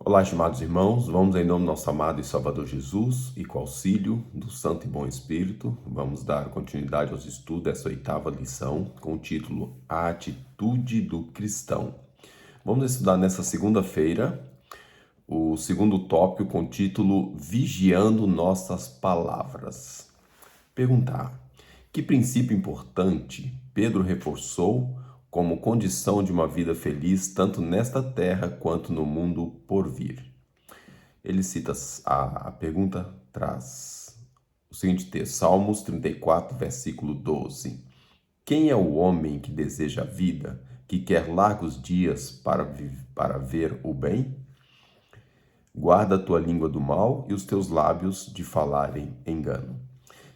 Olá, estimados irmãos, vamos em nome do nosso amado e Salvador Jesus e com auxílio do Santo e Bom Espírito, vamos dar continuidade aos estudos dessa 8ª lição com o título A Atitude do Cristão. Vamos estudar nessa segunda-feira o segundo tópico com o título Vigiando Nossas Palavras. Perguntar: que princípio importante Pedro reforçou como condição de uma vida feliz tanto nesta terra quanto no mundo por vir? Ele cita, a pergunta traz o seguinte texto, Salmos 34, versículo 12. Quem é o homem que deseja a vida, que quer largos dias para ver o bem? Guarda a tua língua do mal e os teus lábios de falarem engano.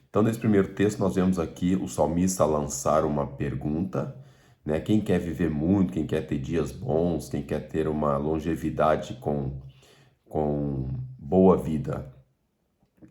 Então, nesse primeiro texto, nós vemos aqui o salmista lançar uma pergunta, né? Quem quer viver muito, quem quer ter dias bons, quem quer ter uma longevidade com boa vida?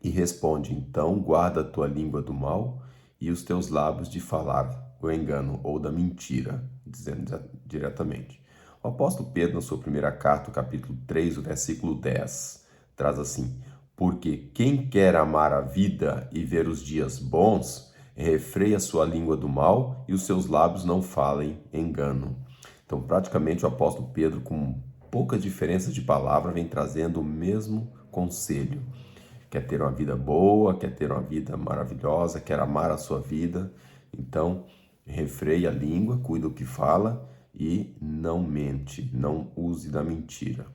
E responde, então, guarda a tua língua do mal e os teus lábios de falar o engano ou da mentira, dizendo diretamente. O apóstolo Pedro, na sua primeira carta, capítulo 3, o versículo 10, traz assim: porque quem quer amar a vida e ver os dias bons, refreia sua língua do mal e os seus lábios não falem engano. Então, praticamente, o apóstolo Pedro, com poucas diferenças de palavra, vem trazendo o mesmo conselho. Quer ter uma vida boa, quer ter uma vida maravilhosa, quer amar a sua vida. Então, refreia a língua, cuida do que fala e não mente, não use da mentira.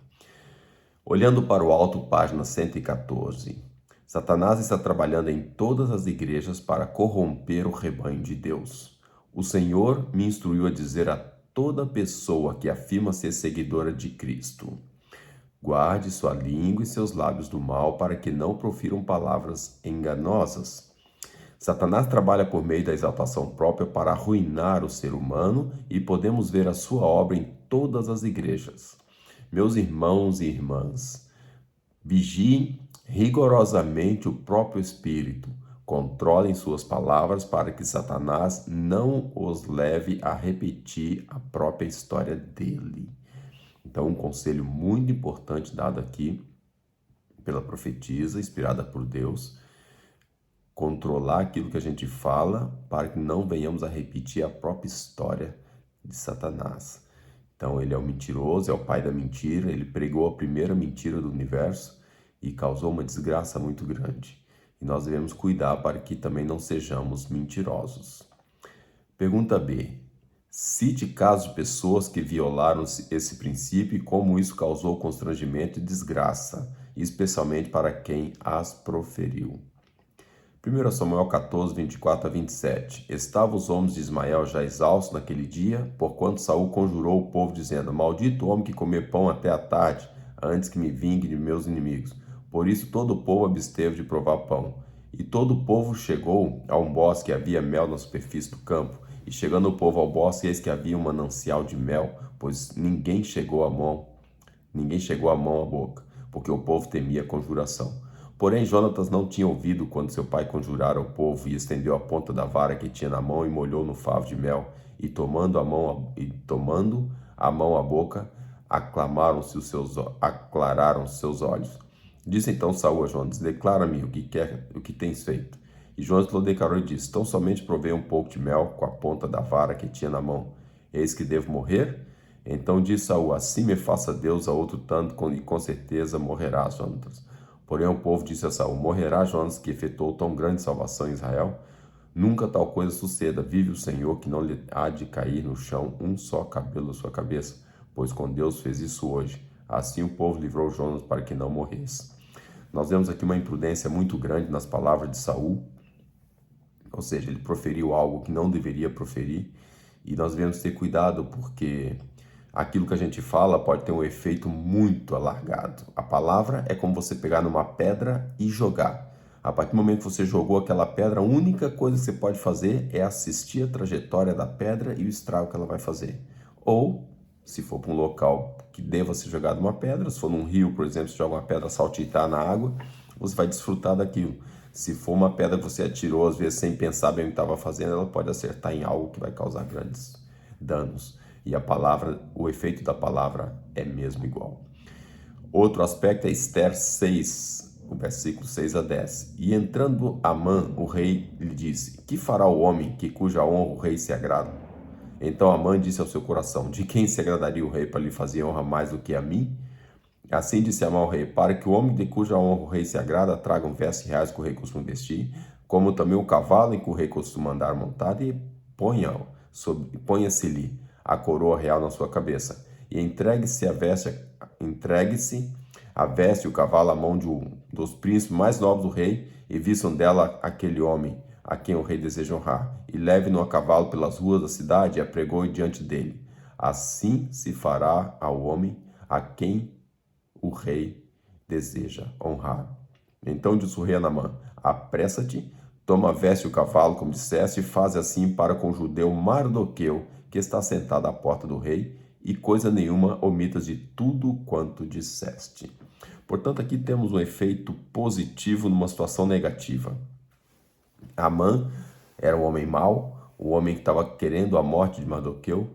Olhando para o alto, página 114. Satanás está trabalhando em todas as igrejas para corromper o rebanho de Deus. O Senhor me instruiu a dizer a toda pessoa que afirma ser seguidora de Cristo: guarde sua língua e seus lábios do mal para que não profiram palavras enganosas. Satanás trabalha por meio da exaltação própria para arruinar o ser humano e podemos ver a sua obra em todas as igrejas. Meus irmãos e irmãs, vigiem rigorosamente o próprio espírito, controlem suas palavras para que Satanás não os leve a repetir a própria história dele. Então, um conselho muito importante dado aqui pela profetisa, inspirada por Deus, controlar aquilo que a gente fala para que não venhamos a repetir a própria história de Satanás. Então, ele é o mentiroso, é o pai da mentira, ele pregou a primeira mentira do universo e causou uma desgraça muito grande. E nós devemos cuidar para que também não sejamos mentirosos. Pergunta B. Cite casos de pessoas que violaram esse princípio e como isso causou constrangimento e desgraça, especialmente para quem as proferiu. 1 Samuel 14, 24 a 27. Estavam os homens de Ismael já exaustos naquele dia, porquanto Saul conjurou o povo, dizendo: maldito o homem que comer pão até a tarde, antes que me vingue de meus inimigos. Por isso todo o povo absteve de provar pão. E todo o povo chegou a um bosque, havia mel na superfície do campo. E chegando o povo ao bosque, eis que havia um manancial de mel, pois ninguém chegou a mão à boca, porque o povo temia a conjuração. Porém, Jonatas não tinha ouvido quando seu pai conjurara ao povo, e estendeu a ponta da vara que tinha na mão e molhou no favo de mel, e tomando a mão à boca, aclararam-se seus olhos. Disse então Saul a Jonatas: declara-me o que tens feito. E Jonatas lhe declarou e disse: tão somente provei um pouco de mel com a ponta da vara que tinha na mão. Eis que devo morrer? Então disse Saul: assim me faça Deus a outro tanto, e com certeza morrerás, Jonatas. Porém o povo disse a Saul: morrerá Jonatas, que efetuou tão grande salvação em Israel? Nunca tal coisa suceda. Vive o Senhor, que não lhe há de cair no chão um só cabelo da sua cabeça, pois com Deus fez isso hoje. Assim o povo livrou Jonatas para que não morresse. Nós vemos aqui uma imprudência muito grande nas palavras de Saul, ou seja, ele proferiu algo que não deveria proferir, e nós devemos ter cuidado porque aquilo que a gente fala pode ter um efeito muito alargado. A palavra é como você pegar numa pedra e jogar. A partir do momento que você jogou aquela pedra, a única coisa que você pode fazer é assistir a trajetória da pedra e o estrago que ela vai fazer. Ou, se for para um local que deva ser jogado uma pedra, se for num rio, por exemplo, você joga uma pedra saltitar na água, você vai desfrutar daquilo. Se for uma pedra que você atirou, às vezes sem pensar bem o que estava fazendo, ela pode acertar em algo que vai causar grandes danos. E a palavra, o efeito da palavra é mesmo igual. Outro aspecto é Esther 6, o versículo 6 a 10. E entrando Amã, o rei, lhe disse: Que fará o homem que cuja honra o rei se agrada? Então Amã disse ao seu coração: De quem se agradaria o rei para lhe fazer honra mais do que a mim? Assim disse Amã ao rei: Para que o homem de cuja honra o rei se agrada tragam vestes reais que o rei costuma vestir, como também o cavalo em que o rei costuma andar montado, e ponha-se-lhe a coroa real na sua cabeça, e entregue-se a veste e o cavalo à mão de dos príncipes mais nobres do rei, e vistam dela aquele homem a quem o rei deseja honrar, e leve-no a cavalo pelas ruas da cidade e apregoe diante dele. Assim se fará ao homem a quem o rei deseja honrar. Então disse o rei a Naamã: Apressa-te, toma a veste e o cavalo, como disseste, e faze assim para com o judeu Mardoqueu, que está sentado à porta do rei, e coisa nenhuma omitas de tudo quanto disseste. Portanto, aqui temos um efeito positivo numa situação negativa. Amã era um homem mau, um homem que estava querendo a morte de Mardoqueu,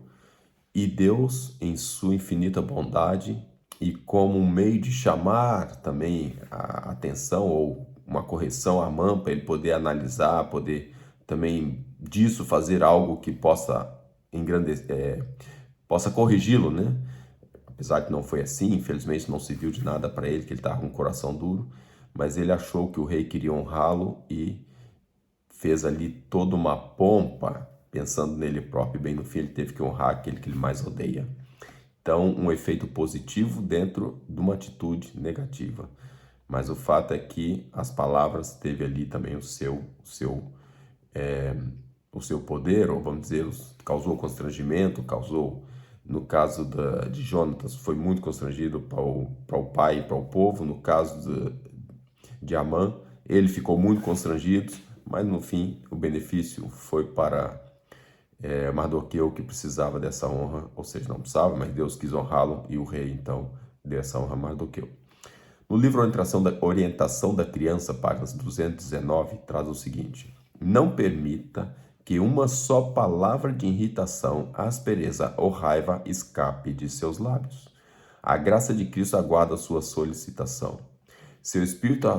e Deus, em sua infinita bondade, e como um meio de chamar também a atenção ou uma correção a Amã, para ele poder analisar, poder também disso fazer algo que possa engrandecer, possa corrigi-lo, né? Apesar que não foi assim, infelizmente não serviu de nada para ele, que ele estava com o coração duro, mas ele achou que o rei queria honrá-lo e fez ali toda uma pompa, pensando nele próprio, e bem no fim ele teve que honrar aquele que ele mais odeia. Então, um efeito positivo dentro de uma atitude negativa. Mas o fato é que as palavras teve ali também o seu poder, ou vamos dizer, causou constrangimento, causou, no caso de Jonatas, foi muito constrangido para o pai e para o povo. No caso de Amã, ele ficou muito constrangido, mas no fim o benefício foi para Mardoqueu, que precisava dessa honra, ou seja, não precisava, mas Deus quis honrá-lo e o rei então deu essa honra a Mardoqueu. No livro Orientação da Criança, páginas 219, traz o seguinte: Não permita que uma só palavra de irritação, aspereza ou raiva escape de seus lábios. A graça de Cristo aguarda sua solicitação. Seu espírito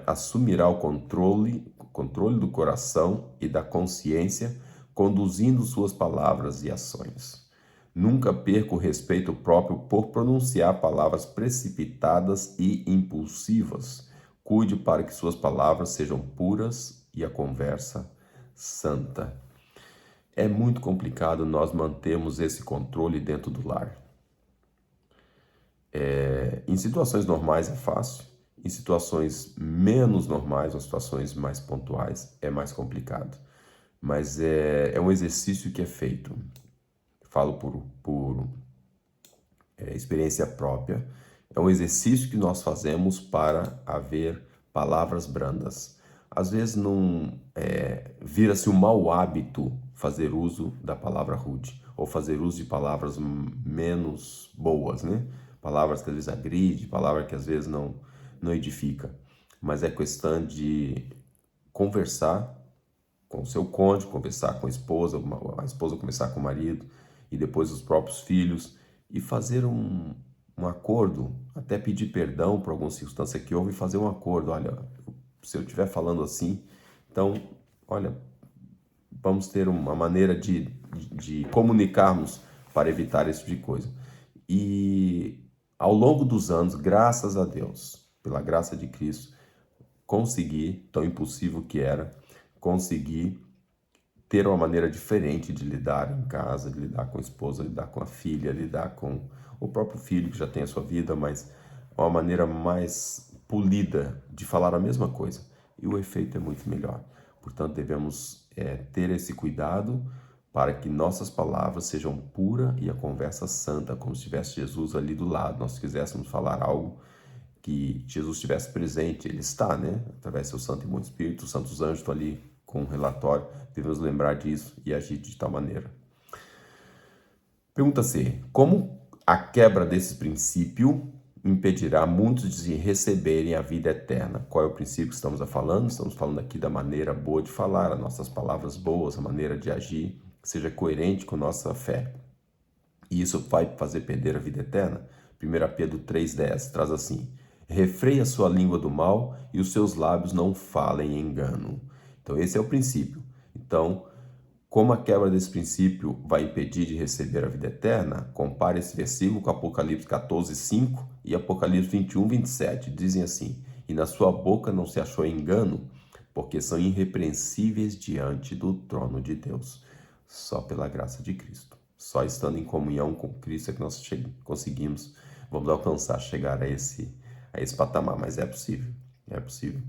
assumirá o controle do coração e da consciência, conduzindo suas palavras e ações. Nunca perca o respeito próprio por pronunciar palavras precipitadas e impulsivas. Cuide para que suas palavras sejam puras e a conversa santa. É muito complicado nós mantermos esse controle dentro do lar. Em situações normais é fácil, em situações menos normais ou situações mais pontuais é mais complicado. Mas é um exercício que é feito. Falo por experiência própria. É um exercício que nós fazemos para haver palavras brandas. Às vezes não vira-se um mau hábito fazer uso da palavra rude, ou fazer uso de palavras menos boas, né? Palavras que às vezes agridem, palavras que às vezes não edifica. Mas é questão de conversar com o seu cônjuge, conversar com a esposa conversar com o marido, e depois os próprios filhos, e fazer um acordo, até pedir perdão por alguma circunstância que houve, e fazer um acordo. Olha, se eu estiver falando assim, então, olha, vamos ter uma maneira de comunicarmos para evitar esse tipo de coisa. E ao longo dos anos, graças a Deus, pela graça de Cristo, consegui, tão impossível que era, consegui ter uma maneira diferente de lidar em casa, de lidar com a esposa, lidar com a filha, lidar com o próprio filho que já tem a sua vida, mas uma maneira mais polida de falar a mesma coisa. E o efeito é muito melhor. Portanto, devemos ter esse cuidado para que nossas palavras sejam puras e a conversa santa, como se tivesse Jesus ali do lado. Nós quiséssemos falar algo que Jesus estivesse presente, ele está, né? Através do seu Santo e Bom Espírito, os santos anjos estão ali com um relatório, devemos lembrar disso e agir de tal maneira. Pergunta C. Como a quebra desse princípio impedirá muitos de receberem a vida eterna? Qual é o princípio que estamos falando? Estamos falando aqui da maneira boa de falar, as nossas palavras boas, a maneira de agir, que seja coerente com nossa fé. E isso vai fazer perder a vida eterna? 1 Pedro 3,10 traz assim: refreia sua língua do mal e os seus lábios não falem engano. Então esse é o princípio. Então, como a quebra desse princípio vai impedir de receber a vida eterna, compare esse versículo com Apocalipse 14:5 e Apocalipse 21:27. Dizem assim: e na sua boca não se achou engano, porque são irrepreensíveis diante do trono de Deus. Só pela graça de Cristo. Só estando em comunhão com Cristo é que nós vamos alcançar, chegar a esse patamar. Mas é possível, é possível.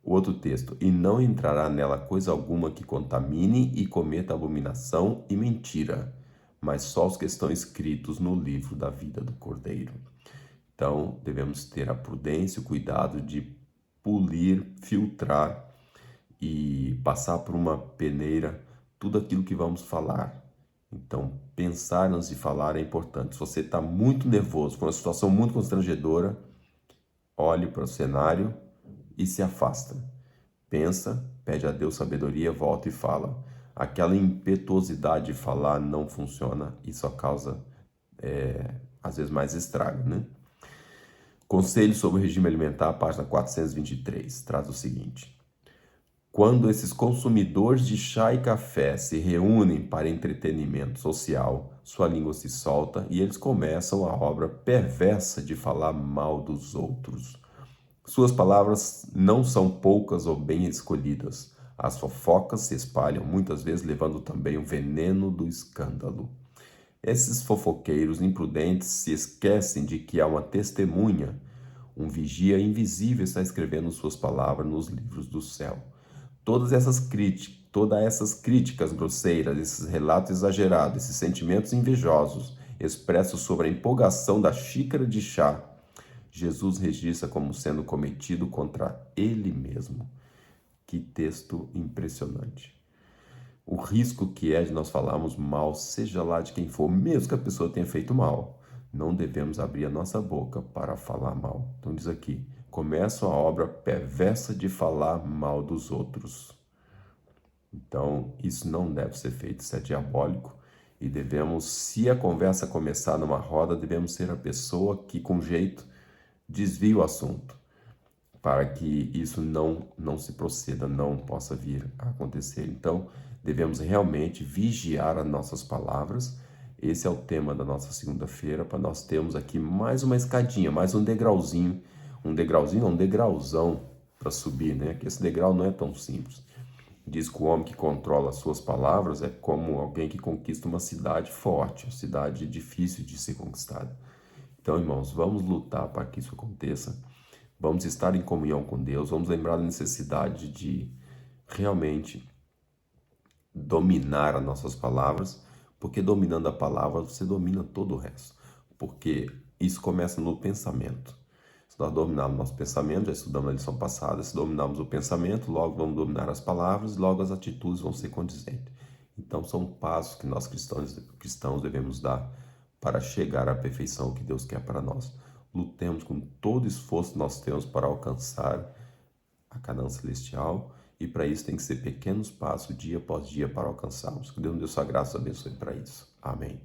O outro texto: e não entrará nela coisa alguma que contamine e cometa abominação e mentira, mas só os que estão escritos no livro da vida do Cordeiro. Então, devemos ter a prudência e o cuidado de polir, filtrar e passar por uma peneira tudo aquilo que vamos falar. Então, pensar antes de falar é importante. Se você está muito nervoso, com uma situação muito constrangedora, olhe para o cenário e se afasta. Pensa, pede a Deus sabedoria, volta e fala. Aquela impetuosidade de falar não funciona e só causa, às vezes, mais estrago, né? Conselho sobre o regime alimentar, página 423, traz o seguinte: quando esses consumidores de chá e café se reúnem para entretenimento social, sua língua se solta e eles começam a obra perversa de falar mal dos outros. Suas palavras não são poucas ou bem escolhidas. As fofocas se espalham, muitas vezes levando também o veneno do escândalo. Esses fofoqueiros imprudentes se esquecem de que há uma testemunha, um vigia invisível está escrevendo suas palavras nos livros do céu. Todas essas críticas grosseiras, esses relatos exagerados, esses sentimentos invejosos expressos sobre a empolgação da xícara de chá, Jesus registra como sendo cometido contra ele mesmo. Que texto impressionante. O risco que é de nós falarmos mal, seja lá de quem for, mesmo que a pessoa tenha feito mal, não devemos abrir a nossa boca para falar mal. Então diz aqui: começam a obra perversa de falar mal dos outros. Então isso não deve ser feito, isso é diabólico. E devemos, se a conversa começar numa roda, devemos ser a pessoa que com jeito desvia o assunto, para que isso não se proceda, não possa vir a acontecer. Então, devemos realmente vigiar as nossas palavras. Esse é o tema da nossa segunda-feira, para nós termos aqui mais uma escadinha, mais um degrauzão para subir, né? Que esse degrau não é tão simples. Diz que o homem que controla as suas palavras é como alguém que conquista uma cidade forte, uma cidade difícil de ser conquistada. Então, irmãos, vamos lutar para que isso aconteça. Vamos estar em comunhão com Deus, vamos lembrar da necessidade de realmente dominar as nossas palavras, porque dominando a palavra você domina todo o resto. Porque isso começa no pensamento. Se nós dominarmos nosso pensamento, já estudamos na lição passada, se dominarmos o pensamento, logo vamos dominar as palavras, logo as atitudes vão ser condizentes. Então são passos que nós cristãos devemos dar para chegar à perfeição que Deus quer para nós. Lutemos com todo o esforço que nós temos para alcançar a Canaã celestial, e para isso tem que ser pequenos passos, dia após dia, para alcançarmos. Que Deus nos dê sua graça e abençoe para isso. Amém.